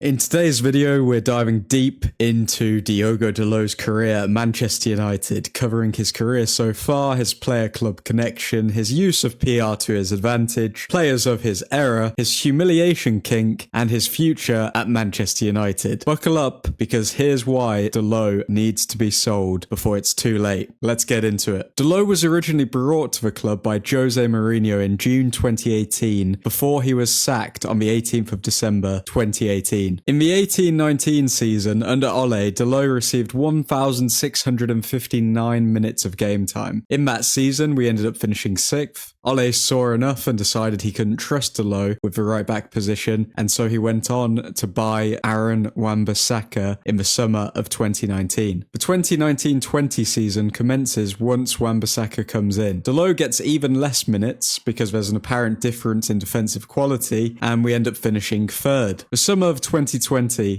In today's video, we're diving deep into Diogo Dalot's career at Manchester United, covering his career so far, his player-club connection, his use of PR to his advantage, players of his era, his humiliation kink, and his future at Manchester United. Buckle up, because here's why Dalot needs to be sold before it's too late. Let's get into it. Dalot was originally brought to the club by Jose Mourinho in June 2018, before he was sacked on the 18th of December 2018. In the 18-19 season, under Ole, Dalot received 1,659 minutes of game time. In that season, we ended up finishing 6th. Ole saw enough and decided he couldn't trust Dalot with the right-back position, and so he went on to buy Aaron Wan-Bissaka in the summer of 2019. The 2019-20 season commences once Wan-Bissaka comes in. Dalot gets even less minutes because there's an apparent difference in defensive quality, and we end up finishing 3rd. The summer of 2020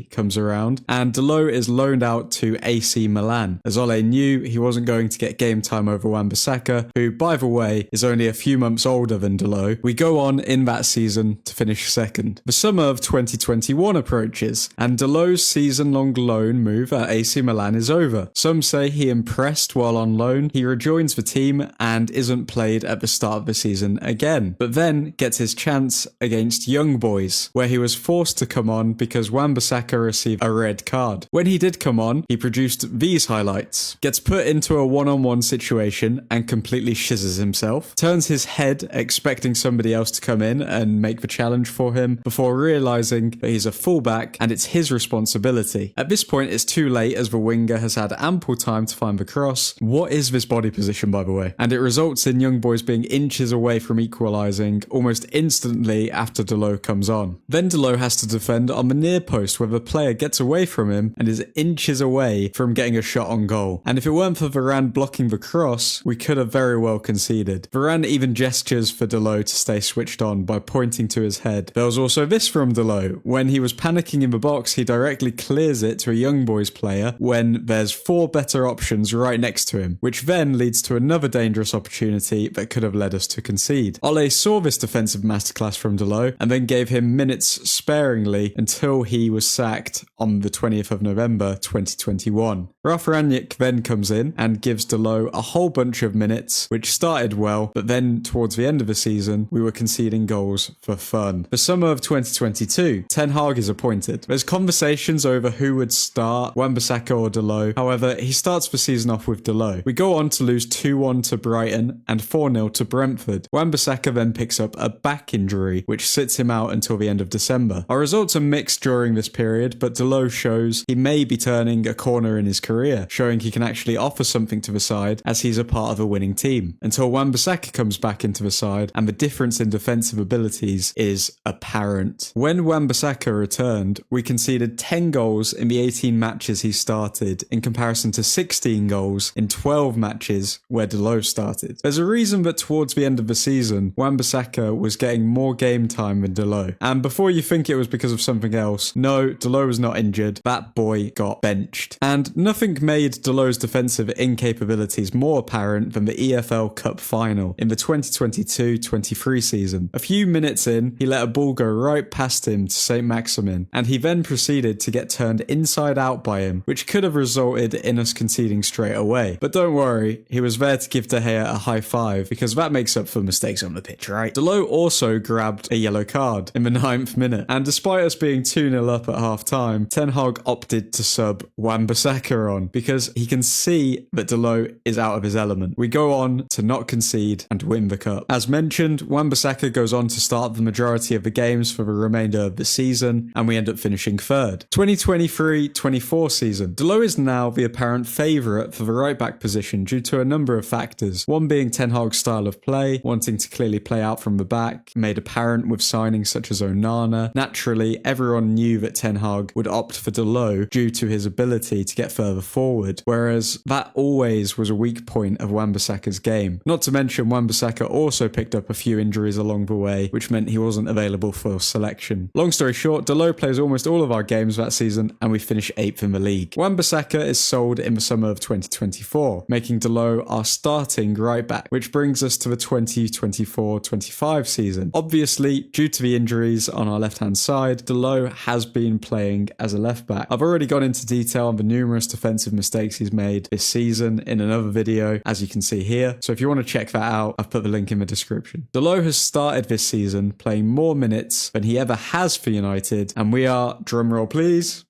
comes around, and Dalot is loaned out to AC Milan, as Ole knew he wasn't going to get game time over Wan-Bissaka, who, by the way, is only a few months older than Dalot. We go on in that season to finish 2nd. The summer of 2021 approaches, and Dalot's season-long loan move at AC Milan is over. Some say he impressed while on loan, he rejoins the team and isn't played at the start of the season again, but then gets his chance against Young Boys, where he was forced to come on because Wan-Bissaka received a red card. When he did come on, he produced these highlights. Gets put into a one-on-one situation and completely shizzes himself. Turns his head expecting somebody else to come in and make the challenge for him before realising that he's a fullback and it's his responsibility. At this point, it's too late as the winger has had ample time to find the cross. What is this body position, by the way? And it results in Young Boys being inches away from equalising almost instantly after Dalot comes on. Then Dalot has to defend on the near post where the player gets away from him and is inches away from getting a shot on goal. And if it weren't for Varane blocking the cross, we could have very well conceded. Varane even gestures for Dalot to stay switched on by pointing to his head. There was also this from Dalot. When he was panicking in the box, he directly clears it to a Young Boys player when there's 4 better options right next to him, which then leads to another dangerous opportunity that could have led us to concede. Ole saw this defensive masterclass from Dalot and then gave him minutes sparingly until he was sacked on the 20th of November 2021. Ralf Rangnick then comes in and gives Dalot a whole bunch of minutes, which started well, but then towards the end of the season, we were conceding goals for fun. The summer of 2022, Ten Hag is appointed. There's conversations over who would start, Wan-Bissaka or Dalot. However, he starts the season off with Dalot. We go on to lose 2-1 to Brighton and 4-0 to Brentford. Wan-Bissaka then picks up a back injury, which sits him out until the end of December. Our results are mixed during this period, but Dalot shows he may be turning a corner in his career, showing he can actually offer something to the side as he's a part of a winning team. Until Wan-Bissaka comes back into the side and the difference in defensive abilities is apparent. When Wan-Bissaka returned, we conceded 10 goals in the 18 matches he started in comparison to 16 goals in 12 matches where Dalot started. There's a reason that towards the end of the season, Wan-Bissaka was getting more game time than Dalot. And before you think it was because of something else, no, Dalot was not injured. That boy got benched. And nothing made Dalot's defensive incapabilities more apparent than the EFL Cup final in the 2022-23 season. A few minutes in, he let a ball go right past him to St. Maximin, and he then proceeded to get turned inside out by him, which could have resulted in us conceding straight away. But don't worry, he was there to give De Gea a high five, because that makes up for mistakes on the pitch, right? Dalot also grabbed a yellow card in the 9th minute, and despite us being 2-0 up at half-time, Ten Hag opted to sub Wan-Bissaka on, because he can see that Dalot is out of his element. We go on to not concede and win the cup. As mentioned, Wan-Bissaka goes on to start the majority of the games for the remainder of the season, and we end up finishing 3rd. 2023-24 season. Dalot is now the apparent favourite for the right-back position due to a number of factors. One being Ten Hag's style of play, wanting to clearly play out from the back, made apparent with signings such as Onana. Naturally, everyone knew that Ten Hag would opt for Dalot due to his ability to get further further forward, whereas that always was a weak point of Wan-Bissaka's game. Not to mention Wan-Bissaka also picked up a few injuries along the way, which meant he wasn't available for selection. Long story short, Dalot plays almost all of our games that season and we finish 8th in the league. Wan-Bissaka is sold in the summer of 2024, making Dalot our starting right back, which brings us to the 2024-25 season. Obviously, due to the injuries on our left-hand side, Dalot has been playing as a left back. I've already gone into detail on the numerous defensive mistakes he's made this season in another video, as you can see here. So if you want to check that out, I've put the link in the description. Dalot has started this season playing more minutes than he ever has for United, and we are, drumroll please,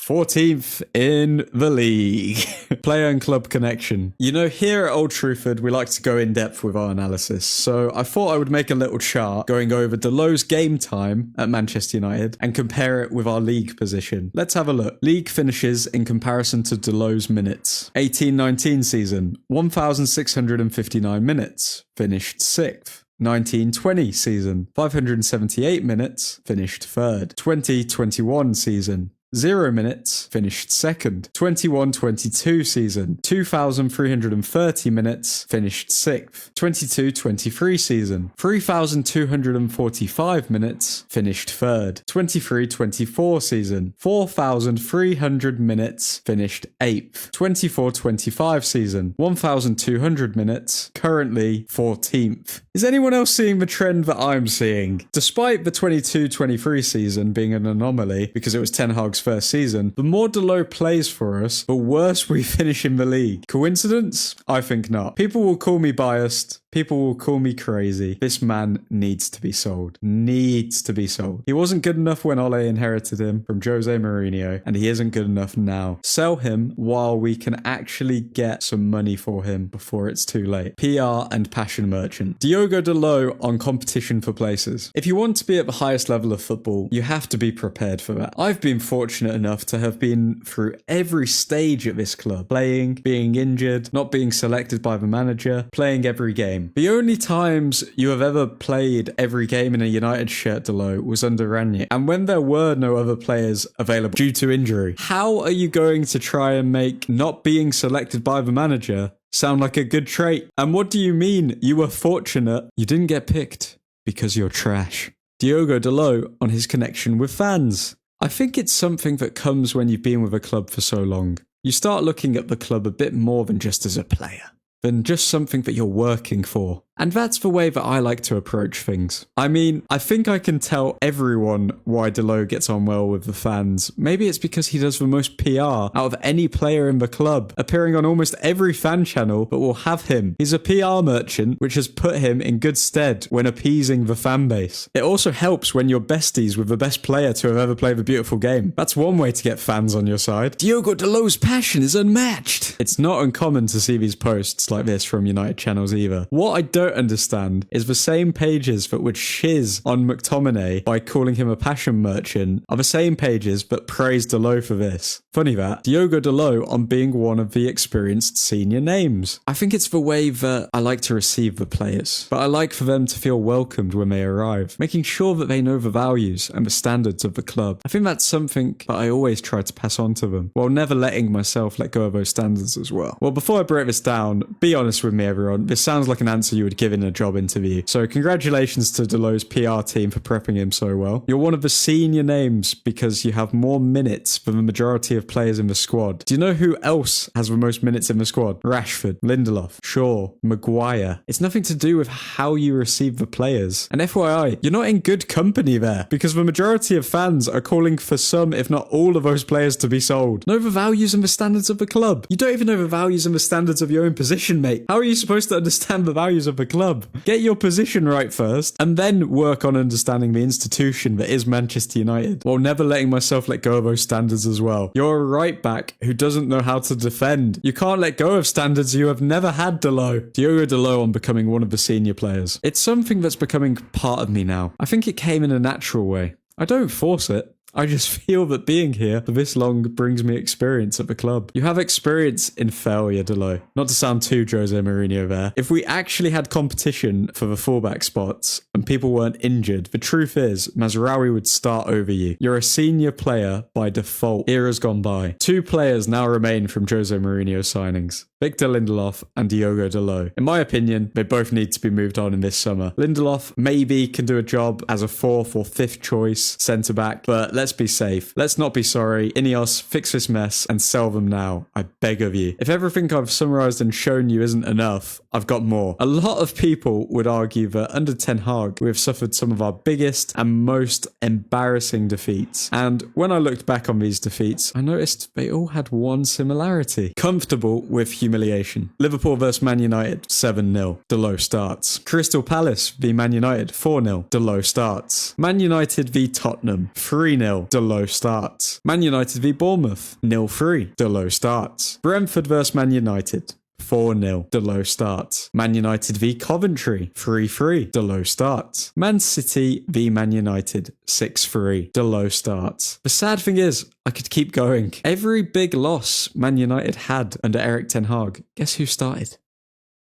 14th in the league. Player and club connection. You know, here at Old Truthford, we like to go in depth with our analysis. So I thought I would make a little chart going over Dalot's game time at Manchester United and compare it with our league position. Let's have a look. League finishes in comparison to Dalot's minutes. 18-19 season, 1,659 minutes, finished 6th. 19-20 season, 578 minutes, finished 3rd. 20-21 season, 0 minutes, finished 2nd. 21-22 season, 2,330 minutes, finished 6th. 22-23 season, 3,245 minutes, finished 3rd. 23-24 season, 4,300 minutes, finished 8th. 24-25 season, 1,200 minutes, currently 14th. Is anyone else seeing the trend that I'm seeing? Despite the 22-23 season being an anomaly because it was Ten Hag's first season, the more Dalot plays for us, the worse we finish in the league. Coincidence? I think not. People will call me biased. People will call me crazy. This man needs to be sold. Needs to be sold. He wasn't good enough when Ole inherited him from Jose Mourinho, and he isn't good enough now. Sell him while we can actually get some money for him before it's too late. PR and passion merchant. Diogo Dalot on competition for places. If you want to be at the highest level of football, you have to be prepared for that. I've been fortunate enough to have been through every stage at this club. Playing, being injured, not being selected by the manager, playing every game. The only times you have ever played every game in a United shirt, Dalot, was under Ranić, and when there were no other players available due to injury. How are you going to try and make not being selected by the manager sound like a good trait? And what do you mean you were fortunate? You didn't get picked because you're trash. Diogo Dalot on his connection with fans. I think it's something that comes when you've been with a club for so long. You start looking at the club a bit more than just as a player, than just something that you're working for. And that's the way that I like to approach things. I mean, I think I can tell everyone why Dalot gets on well with the fans. Maybe it's because he does the most PR out of any player in the club, appearing on almost every fan channel that will have him. He's a PR merchant, which has put him in good stead when appeasing the fan base. It also helps when you're besties with the best player to have ever played the beautiful game. That's one way to get fans on your side. Diogo Dalot's passion is unmatched. It's not uncommon to see these posts like this from United channels either. What I don't understand is the same pages that would shiz on McTominay by calling him a passion merchant are the same pages that praise Dalot for this. Funny that. Diogo Dalot on being one of the experienced senior names. I think it's the way that I like to receive the players, but I like for them to feel welcomed when they arrive, making sure that they know the values and the standards of the club. I think that's something that I always try to pass on to them, while never letting myself let go of those standards as well. Well, before I break this down, be honest with me, everyone. This sounds like an answer you would give in a job interview. So congratulations to Dalot's PR team for prepping him so well. You're one of the senior names because you have more minutes than the majority of players in the squad. Do you know who else has the most minutes in the squad? Rashford, Lindelof, Shaw, Maguire. It's nothing to do with how you receive the players. And FYI, you're not in good company there because the majority of fans are calling for some, if not all of those players to be sold. Know the values and the standards of the club. You don't even know the values and the standards of your own position, mate. How are you supposed to understand the values of the club? Get your position right first, and then work on understanding the institution that is Manchester United, while never letting myself let go of those standards as well. You're a right back who doesn't know how to defend. You can't let go of standards you have never had, Dalot. Diogo Dalot on becoming one of the senior players. It's something that's becoming part of me now. I think it came in a natural way. I don't force it. I just feel that being here for this long brings me experience at the club. You have experience in failure, Dalot. Not to sound too Jose Mourinho there. If we actually had competition for the fullback spots and people weren't injured, the truth is Mazraoui would start over you. You're a senior player by default. Era's gone by. 2 players now remain from Jose Mourinho's signings. Victor Lindelof and Diogo Dalot. In my opinion, they both need to be moved on in this summer. Lindelof maybe can do a job as a 4th or 5th choice centre-back, but let's be safe. Let's not be sorry. Ineos, fix this mess and sell them now. I beg of you. If everything I've summarised and shown you isn't enough, I've got more. A lot of people would argue that under Ten Hag, we have suffered some of our biggest and most embarrassing defeats. And when I looked back on these defeats, I noticed they all had one similarity. Comfortable with humiliation. Liverpool vs Man United, 7-0. Dalot starts. Crystal Palace v Man United, 4-0. Dalot starts. Man United v Tottenham, 3-0. Dalot starts. Man United v Bournemouth, 0-3. Dalot starts. Brentford vs Man United, 4-0. Dalot starts. Man United v Coventry, 3-3. Dalot starts. Man City v Man United, 6-3. Dalot starts. The sad thing is, I could keep going. Every big loss Man United had under Erik ten Hag, guess who started?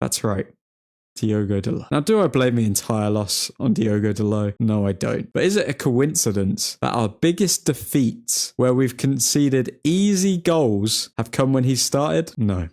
That's right. Diogo Dalot. Now, do I blame the entire loss on Diogo Dalot? No, I don't. But is it a coincidence that our biggest defeats, where we've conceded easy goals, have come when he started? No.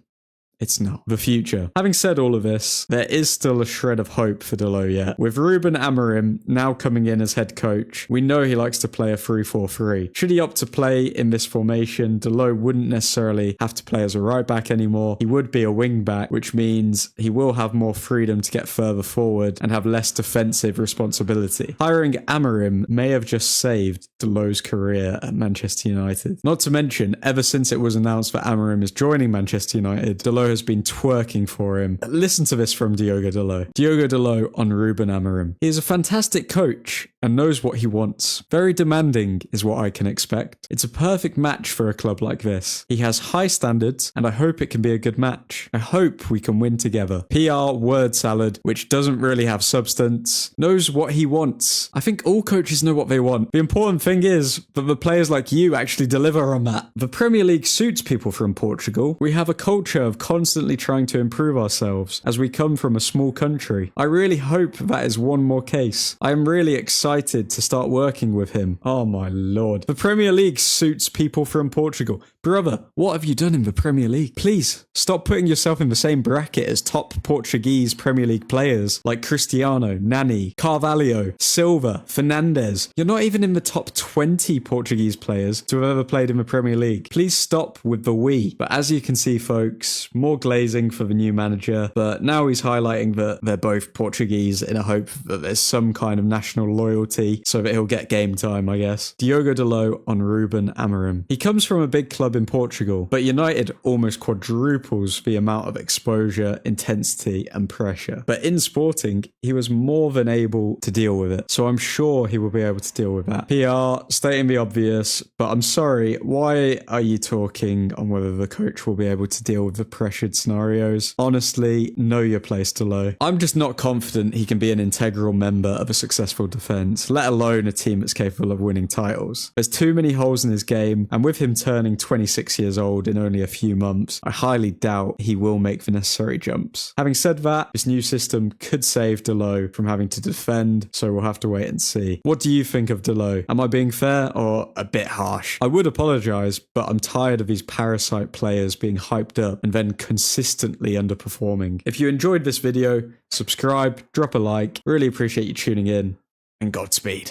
It's not. The future. Having said all of this, there is still a shred of hope for Dalot yet. With Ruben Amorim now coming in as head coach, we know he likes to play a 3-4-3. Should he opt to play in this formation, Dalot wouldn't necessarily have to play as a right back anymore. He would be a wing back, which means he will have more freedom to get further forward and have less defensive responsibility. Hiring Amorim may have just saved Dalot's career at Manchester United. Not to mention, ever since it was announced that Amorim is joining Manchester United, Dalot has been twerking for him. Listen to this from Diogo Dalot. Diogo Dalot on Ruben Amorim. He is a fantastic coach and knows what he wants. Very demanding is what I can expect. It's a perfect match for a club like this. He has high standards and I hope it can be a good match. I hope we can win together. PR word salad, which doesn't really have substance, knows what he wants. I think all coaches know what they want. The important thing is that the players like you actually deliver on that. The Premier League suits people from Portugal. We have a culture of constantly trying to improve ourselves as we come from a small country. I really hope that is one more case. I am really excited to start working with him. Oh my lord. The Premier League suits people from Portugal. Brother, what have you done in the Premier League? Please, stop putting yourself in the same bracket as top Portuguese Premier League players like Cristiano, Nani, Carvalho, Silva, Fernandes. You're not even in the top 20 Portuguese players to have ever played in the Premier League. Please stop with the we. But as you can see, folks, more glazing for the new manager, but now he's highlighting that they're both Portuguese in a hope that there's some kind of national loyalty so that he'll get game time, I guess. Diogo Dalot on Ruben Amorim. He comes from a big club in Portugal, but United almost quadruples the amount of exposure, intensity and pressure. But in Sporting, he was more than able to deal with it, so I'm sure he will be able to deal with that. PR, stating the obvious, but I'm sorry, why are you talking on whether the coach will be able to deal with the pressured scenarios? Honestly, know your place, Dalot. I'm just not confident he can be an integral member of a successful defence, let alone a team that's capable of winning titles. There's too many holes in his game, and with him turning 26 years old in only a few months, I highly doubt he will make the necessary jumps. Having said that, this new system could save Dalot from having to defend, so we'll have to wait and see. What do you think of Dalot? Am I being fair or a bit harsh? I would apologise, but I'm tired of these parasite players being hyped up and then consistently underperforming. If you enjoyed this video, subscribe, drop a like. Really appreciate you tuning in, and Godspeed.